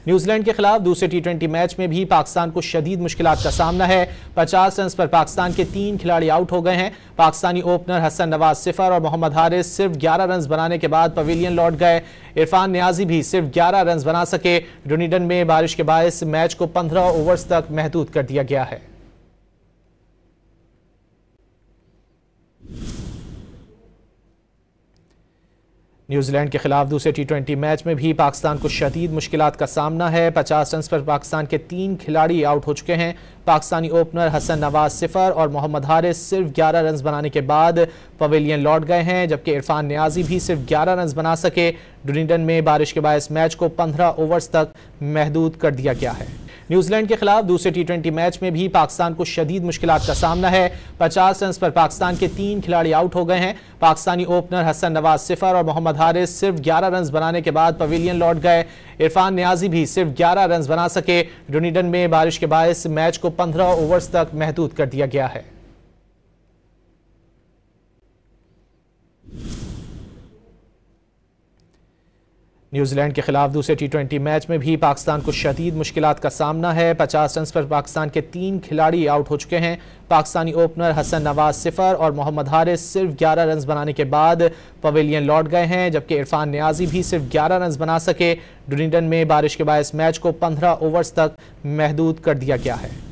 New Zealand के खिलाफ दूसरे T20 मैच में भी पाकिस्तान को शदीद मुश्किलात का सामना है। 50 रन पर पाकिस्तान के 3 खिलाड़ी आउट हो गए हैं। पाकिस्तानी ओपनर हसन नवाज 0 और मोहम्मद हारिस सिर्फ 11 रन बनाने के बाद पवेलियन लौट गए। इरफान नियाजी भी सिर्फ 11 रन बना सके। डुनीडन में बारिश के बायस मैच को 15 ओवर्स तक महदूद कर दिया गया है। न्यूजीलैंड के खिलाफ दूसरे T20 मैच में भी पाकिस्तान को शदीद मुश्किलात का सामना है। 50 रन पर पाकिस्तान के 3 खिलाड़ी आउट हो चुके हैं। पाकिस्तानी ओपनर हसन नवाज 0 और मोहम्मद हारिस सिर्फ 11 रन बनाने के बाद पवेलियन लौट गए हैं, जबकि इरफान नियाजी भी सिर्फ 11 रन बना सके। डुनीडन में बारिश के बायस मैच को 15 ओवर्स तक महदूद कर दिया गया है। न्यूजीलैंड के खिलाफ दूसरे T20 मैच में भी पाकिस्तान को शदीद मुश्किलात का सामना है। 50 रन पर पाकिस्तान के 3 खिलाड़ी आउट हो गए हैं। पाकिस्तानी ओपनर हसन नवाज 0 और मोहम्मद हारिस सिर्फ 11 रन बनाने के बाद पवेलियन लौट गए। इरफान नियाजी भी सिर्फ 11 रन बना सके। डुनीडन में बारिश के बायस मैच को 15 ओवर्स तक महदूद कर दिया गया है। न्यूजीलैंड के खिलाफ दूसरे T20 मैच में भी पाकिस्तान को शदीद मुश्किलात का सामना है। 50 रन पर पाकिस्तान के 3 खिलाड़ी आउट हो चुके हैं। पाकिस्तानी ओपनर हसन नवाज 0 और मोहम्मद हारिस सिर्फ 11 रन बनाने के बाद पवेलियन लौट गए हैं, जबकि इरफान नियाजी भी सिर्फ 11 रन बना सके। डुनीडन में बारिश के बायस मैच को 15 ओवर्स तक महदूद कर दिया गया है।